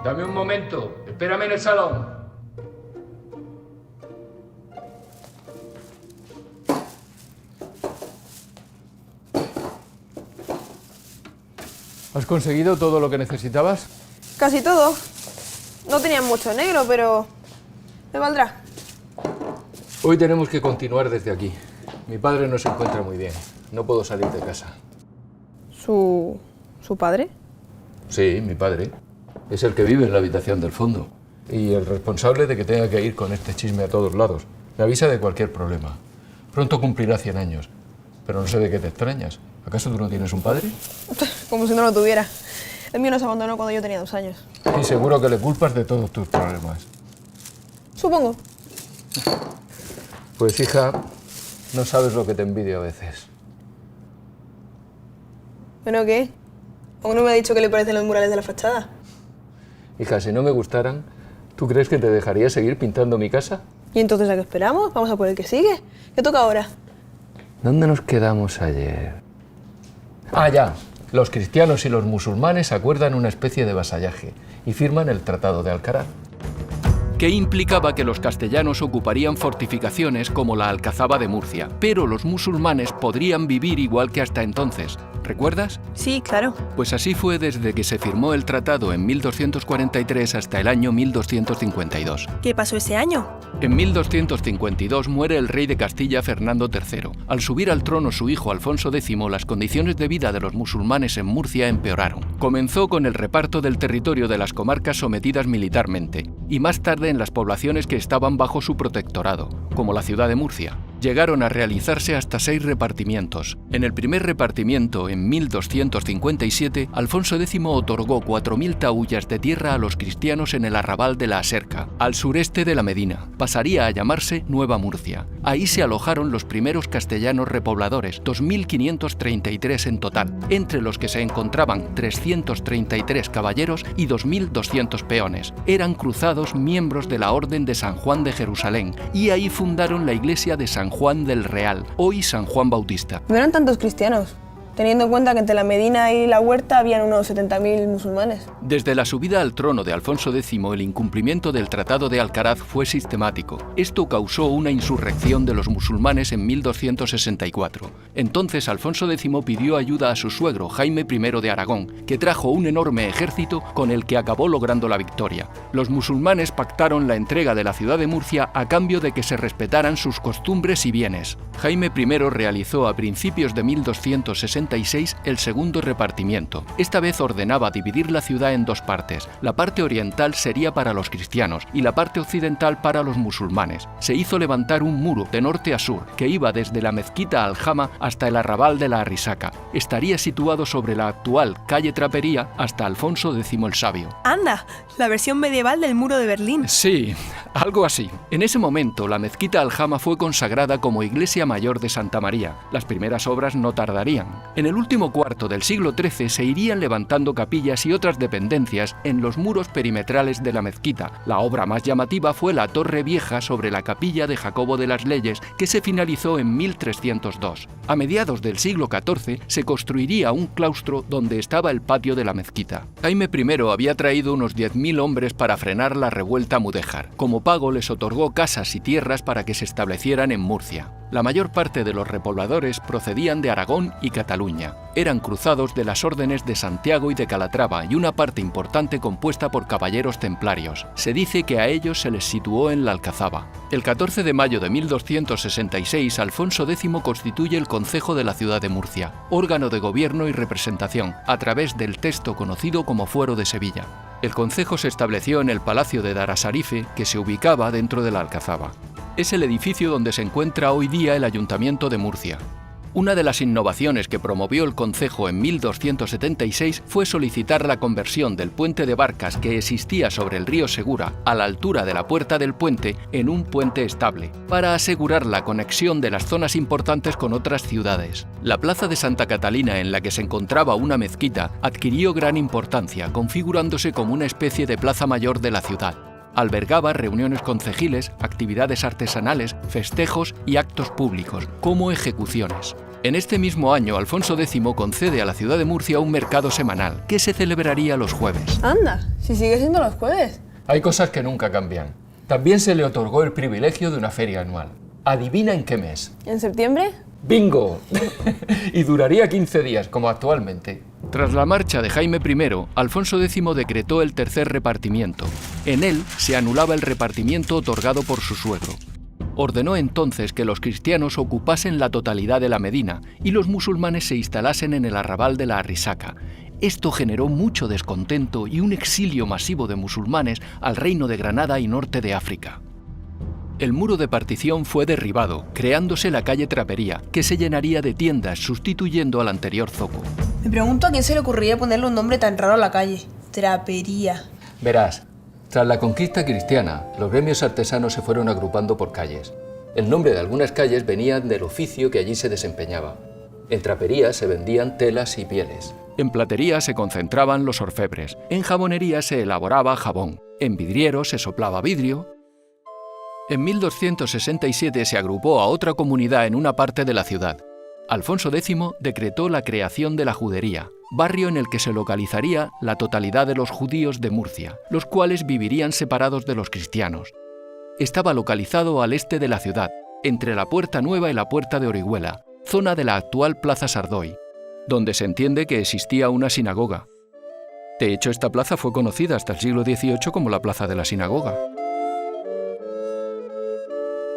Dame un momento. Espérame en el salón. ¿Has conseguido todo lo que necesitabas? Casi todo. No tenían mucho negro, pero me valdrá. Hoy tenemos que continuar desde aquí. Mi padre no se encuentra muy bien. No puedo salir de casa. ¿Su padre? Sí, mi padre. Es el que vive en la habitación del fondo. Y el responsable de que tenga que ir con este chisme a todos lados. Me avisa de cualquier problema. Pronto cumplirá 100 años. Pero no sé de qué te extrañas. ¿Acaso tú no tienes un padre? Como si no lo tuviera. El mío nos abandonó cuando yo tenía 2 años. Y seguro que le culpas de todos tus problemas. Supongo. Pues hija, no sabes lo que te envidio a veces. ¿Bueno qué? ¿Aún no me ha dicho qué le parecen los murales de la fachada? Hija, si no me gustaran, ¿tú crees que te dejaría seguir pintando mi casa? ¿Y entonces a qué esperamos? Vamos a por el que sigue. ¿Qué toca ahora? ¿Dónde nos quedamos ayer? Ah, ya. Los cristianos y los musulmanes acuerdan una especie de vasallaje y firman el Tratado de Alcaraz, que implicaba que los castellanos ocuparían fortificaciones como la Alcazaba de Murcia, pero los musulmanes podrían vivir igual que hasta entonces. ¿Recuerdas? Sí, claro. Pues así fue desde que se firmó el tratado en 1243 hasta el año 1252. ¿Qué pasó ese año? En 1252 muere el rey de Castilla Fernando III. Al subir al trono su hijo Alfonso X, las condiciones de vida de los musulmanes en Murcia empeoraron. Comenzó con el reparto del territorio de las comarcas sometidas militarmente, y más tarde en las poblaciones que estaban bajo su protectorado, como la ciudad de Murcia. Llegaron a realizarse hasta 6 repartimientos. En el primer repartimiento, en 1257, Alfonso X otorgó 4.000 taullas de tierra a los cristianos en el arrabal de la Aserca, al sureste de la Medina. Pasaría a llamarse Nueva Murcia. Ahí se alojaron los primeros castellanos repobladores, 2.533 en total, entre los que se encontraban 333 caballeros y 2.200 peones. Eran cruzados miembros de la Orden de San Juan de Jerusalén, y ahí fundaron la iglesia de San Juan del Real, hoy San Juan Bautista. No eran tantos cristianos, teniendo en cuenta que entre la Medina y la Huerta habían unos 70.000 musulmanes. Desde la subida al trono de Alfonso X, el incumplimiento del Tratado de Alcaraz fue sistemático. Esto causó una insurrección de los musulmanes en 1264. Entonces Alfonso X pidió ayuda a su suegro, Jaime I de Aragón, que trajo un enorme ejército con el que acabó logrando la victoria. Los musulmanes pactaron la entrega de la ciudad de Murcia a cambio de que se respetaran sus costumbres y bienes. Jaime I realizó a principios de 1266 el segundo repartimiento. Esta vez ordenaba dividir la ciudad en 2 partes. La parte oriental sería para los cristianos y la parte occidental para los musulmanes. Se hizo levantar un muro de norte a sur que iba desde la mezquita Aljama hasta el arrabal de la Arrisaca. Estaría situado sobre la actual calle Trapería hasta Alfonso X el Sabio. ¡Anda! La versión medieval del muro de Berlín. Sí, algo así. En ese momento, la mezquita Aljama fue consagrada como iglesia mayor de Santa María. Las primeras obras no tardarían. En el último cuarto del siglo XIII se irían levantando capillas y otras dependencias en los muros perimetrales de la mezquita. La obra más llamativa fue la Torre Vieja sobre la capilla de Jacobo de las Leyes, que se finalizó en 1302. A mediados del siglo XIV se construiría un claustro donde estaba el patio de la mezquita. Jaime I había traído unos 10.000 hombres para frenar la revuelta mudéjar. Como pago les otorgó casas y tierras para que se establecieran en Murcia. La mayor parte de los repobladores procedían de Aragón y Cataluña. Eran cruzados de las órdenes de Santiago y de Calatrava y una parte importante compuesta por caballeros templarios. Se dice que a ellos se les situó en la Alcazaba. El 14 de mayo de 1266, Alfonso X constituye el Concejo de la ciudad de Murcia, órgano de gobierno y representación, a través del texto conocido como Fuero de Sevilla. El concejo se estableció en el Palacio de Darasarife, que se ubicaba dentro de la Alcazaba. Es el edificio donde se encuentra hoy día el Ayuntamiento de Murcia. Una de las innovaciones que promovió el concejo en 1276 fue solicitar la conversión del puente de barcas que existía sobre el río Segura, a la altura de la puerta del puente, en un puente estable, para asegurar la conexión de las zonas importantes con otras ciudades. La plaza de Santa Catalina, en la que se encontraba una mezquita, adquirió gran importancia, configurándose como una especie de plaza mayor de la ciudad. Albergaba reuniones concejiles, actividades artesanales, festejos y actos públicos, como ejecuciones. En este mismo año, Alfonso X concede a la ciudad de Murcia un mercado semanal, que se celebraría los jueves. Anda, si sigue siendo los jueves. Hay cosas que nunca cambian. También se le otorgó el privilegio de una feria anual. ¿Adivina en qué mes? ¿En septiembre? ¡Bingo! Y duraría 15 días, como actualmente. Tras la marcha de Jaime I, Alfonso X decretó el tercer repartimiento. En él se anulaba el repartimiento otorgado por su suegro. Ordenó entonces que los cristianos ocupasen la totalidad de la Medina y los musulmanes se instalasen en el arrabal de la Arrisaca. Esto generó mucho descontento y un exilio masivo de musulmanes al Reino de Granada y norte de África. El muro de partición fue derribado, creándose la calle Trapería, que se llenaría de tiendas sustituyendo al anterior zoco. Me pregunto a quién se le ocurriría ponerle un nombre tan raro a la calle. Trapería. Verás, tras la conquista cristiana, los gremios artesanos se fueron agrupando por calles. El nombre de algunas calles venía del oficio que allí se desempeñaba. En trapería se vendían telas y pieles. En platería se concentraban los orfebres, en jabonería se elaboraba jabón, en vidriero se soplaba vidrio. En 1267 se agrupó a otra comunidad en una parte de la ciudad. Alfonso X decretó la creación de la Judería, barrio en el que se localizaría la totalidad de los judíos de Murcia, los cuales vivirían separados de los cristianos. Estaba localizado al este de la ciudad, entre la Puerta Nueva y la Puerta de Orihuela, zona de la actual Plaza Sardoy, donde se entiende que existía una sinagoga. De hecho, esta plaza fue conocida hasta el siglo XVIII como la Plaza de la Sinagoga.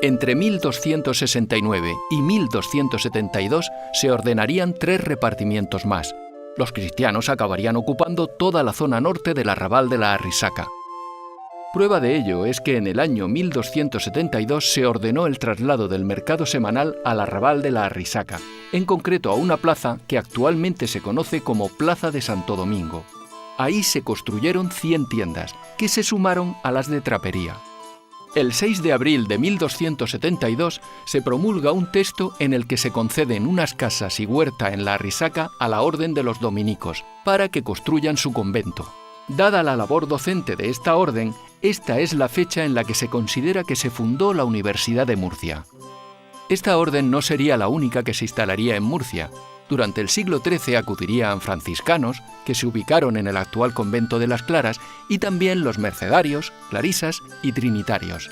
Entre 1269 y 1272 se ordenarían 3 repartimientos más. Los cristianos acabarían ocupando toda la zona norte del arrabal de la Arrisaca. Prueba de ello es que en el año 1272 se ordenó el traslado del mercado semanal al arrabal de la Arrisaca, en concreto a una plaza que actualmente se conoce como Plaza de Santo Domingo. Ahí se construyeron 100 tiendas, que se sumaron a las de Trapería. El 6 de abril de 1272 se promulga un texto en el que se conceden unas casas y huerta en la Arrisaca a la Orden de los Dominicos, para que construyan su convento. Dada la labor docente de esta orden, esta es la fecha en la que se considera que se fundó la Universidad de Murcia. Esta orden no sería la única que se instalaría en Murcia. Durante el siglo XIII acudirían franciscanos, que se ubicaron en el actual convento de las Claras, y también los mercedarios, clarisas y trinitarios.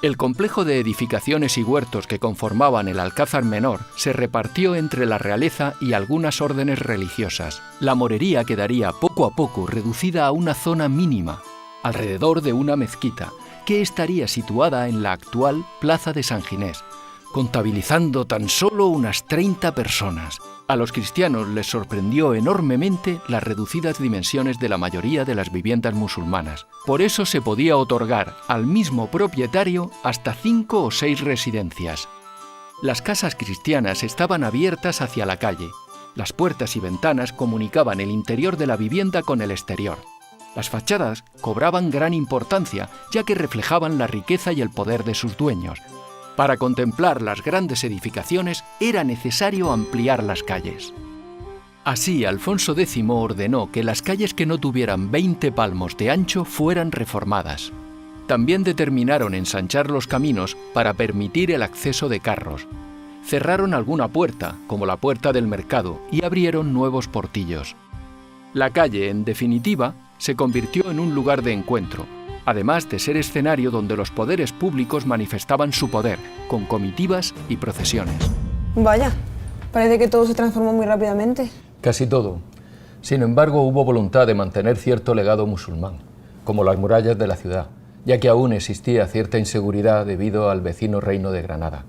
El complejo de edificaciones y huertos que conformaban el Alcázar Menor se repartió entre la realeza y algunas órdenes religiosas. La morería quedaría poco a poco reducida a una zona mínima, alrededor de una mezquita, que estaría situada en la actual Plaza de San Ginés, contabilizando tan solo unas 30 personas. A los cristianos les sorprendió enormemente las reducidas dimensiones de la mayoría de las viviendas musulmanas. Por eso se podía otorgar al mismo propietario hasta 5 o 6 residencias. Las casas cristianas estaban abiertas hacia la calle. Las puertas y ventanas comunicaban el interior de la vivienda con el exterior. Las fachadas cobraban gran importancia, ya que reflejaban la riqueza y el poder de sus dueños. Para contemplar las grandes edificaciones era necesario ampliar las calles. Así, Alfonso X ordenó que las calles que no tuvieran 20 palmos de ancho fueran reformadas. También determinaron ensanchar los caminos para permitir el acceso de carros. Cerraron alguna puerta, como la puerta del mercado, y abrieron nuevos portillos. La calle, en definitiva, se convirtió en un lugar de encuentro, además de ser escenario donde los poderes públicos manifestaban su poder, con comitivas y procesiones. Vaya, parece que todo se transformó muy rápidamente. Casi todo. Sin embargo, hubo voluntad de mantener cierto legado musulmán, como las murallas de la ciudad, ya que aún existía cierta inseguridad debido al vecino reino de Granada.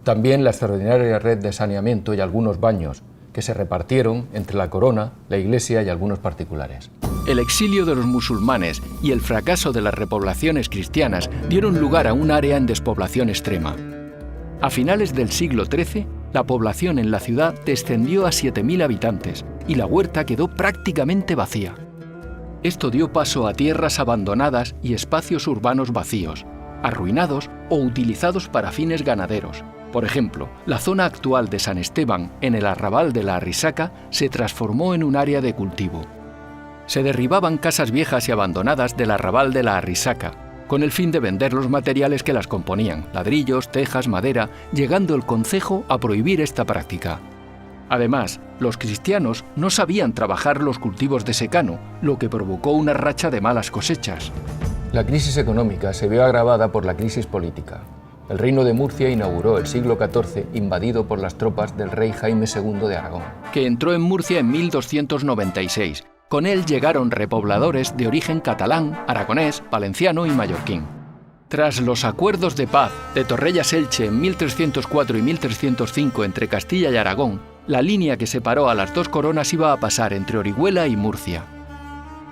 También la extraordinaria red de saneamiento y algunos baños, que se repartieron entre la corona, la iglesia y algunos particulares. El exilio de los musulmanes y el fracaso de las repoblaciones cristianas dieron lugar a un área en despoblación extrema. A finales del siglo XIII, la población en la ciudad descendió a 7.000 habitantes y la huerta quedó prácticamente vacía. Esto dio paso a tierras abandonadas y espacios urbanos vacíos, arruinados o utilizados para fines ganaderos. Por ejemplo, la zona actual de San Esteban, en el arrabal de la Arrisaca, se transformó en un área de cultivo. Se derribaban casas viejas y abandonadas del arrabal de la Arrisaca, con el fin de vender los materiales que las componían, ladrillos, tejas, madera, llegando el concejo a prohibir esta práctica. Además, los cristianos no sabían trabajar los cultivos de secano, lo que provocó una racha de malas cosechas. La crisis económica se vio agravada por la crisis política. El reino de Murcia inauguró el siglo XIV invadido por las tropas del rey Jaime II de Aragón, que entró en Murcia en 1296. Con él llegaron repobladores de origen catalán, aragonés, valenciano y mallorquín. Tras los acuerdos de paz de Torrellas-Elche en 1304 y 1305 entre Castilla y Aragón, la línea que separó a las dos coronas iba a pasar entre Orihuela y Murcia.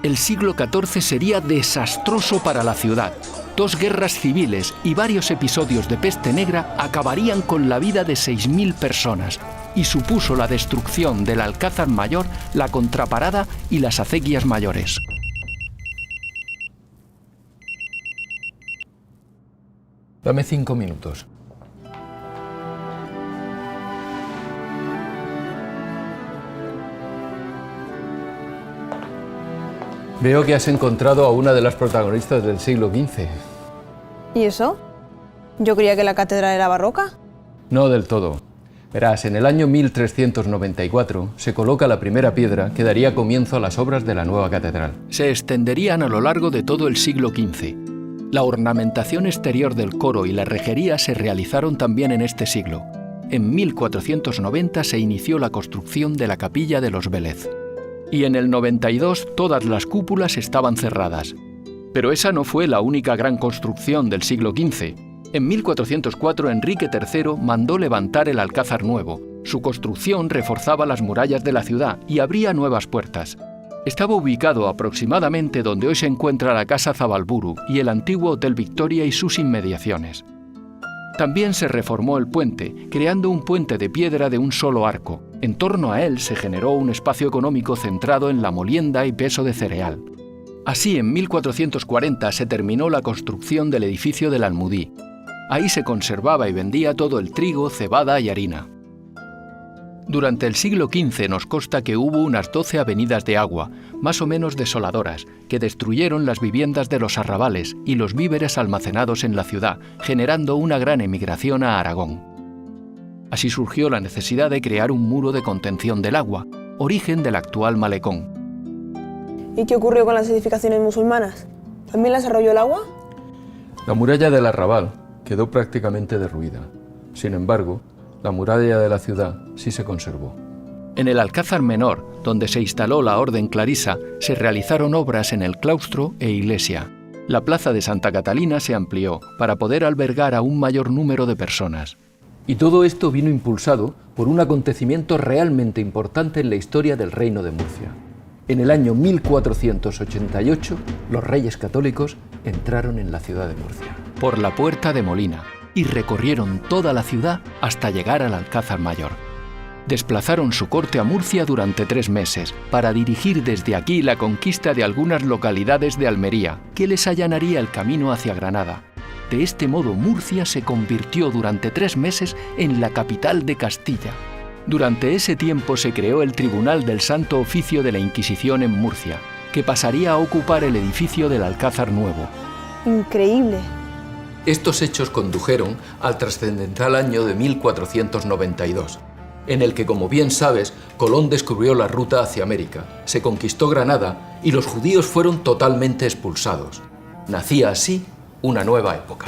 El siglo XIV sería desastroso para la ciudad. 2 guerras civiles y varios episodios de peste negra acabarían con la vida de 6.000 personas y supuso la destrucción del Alcázar Mayor, la Contraparada y las acequias mayores. Dame 5 minutos. Veo que has encontrado a una de las protagonistas del siglo XV. ¿Y eso? Yo creía que la catedral era barroca. No del todo. Verás, en el año 1394 se coloca la primera piedra que daría comienzo a las obras de la nueva catedral. Se extenderían a lo largo de todo el siglo XV. La ornamentación exterior del coro y la rejería se realizaron también en este siglo. En 1490 se inició la construcción de la capilla de los Vélez. Y en el 92 todas las cúpulas estaban cerradas. Pero esa no fue la única gran construcción del siglo XV. En 1404 Enrique III mandó levantar el Alcázar Nuevo. Su construcción reforzaba las murallas de la ciudad y abría nuevas puertas. Estaba ubicado aproximadamente donde hoy se encuentra la Casa Zabalburu y el antiguo Hotel Victoria y sus inmediaciones. También se reformó el puente, creando un puente de piedra de un solo arco. En torno a él se generó un espacio económico centrado en la molienda y peso de cereal. Así, en 1440 se terminó la construcción del edificio del Almudí. Ahí se conservaba y vendía todo el trigo, cebada y harina. Durante el siglo XV nos consta que hubo unas 12 avenidas de agua, más o menos desoladoras, que destruyeron las viviendas de los arrabales y los víveres almacenados en la ciudad, generando una gran emigración a Aragón. Así surgió la necesidad de crear un muro de contención del agua, origen del actual malecón. ¿Y qué ocurrió con las edificaciones musulmanas? ¿También las arrolló el agua? La muralla del arrabal quedó prácticamente derruida. Sin embargo, la muralla de la ciudad sí se conservó. En el Alcázar Menor, donde se instaló la Orden Clarisa, se realizaron obras en el claustro e iglesia. La plaza de Santa Catalina se amplió para poder albergar a un mayor número de personas. Y todo esto vino impulsado por un acontecimiento realmente importante en la historia del Reino de Murcia. En el año 1488, los Reyes Católicos entraron en la ciudad de Murcia. Por la Puerta de Molina, y recorrieron toda la ciudad hasta llegar al Alcázar Mayor. Desplazaron su corte a Murcia durante 3 meses para dirigir desde aquí la conquista de algunas localidades de Almería, que les allanaría el camino hacia Granada. De este modo, Murcia se convirtió durante 3 meses en la capital de Castilla. Durante ese tiempo se creó el Tribunal del Santo Oficio de la Inquisición en Murcia, que pasaría a ocupar el edificio del Alcázar Nuevo. Increíble. Estos hechos condujeron al trascendental año de 1492, en el que, como bien sabes, Colón descubrió la ruta hacia América, se conquistó Granada y los judíos fueron totalmente expulsados. Nacía así una nueva época.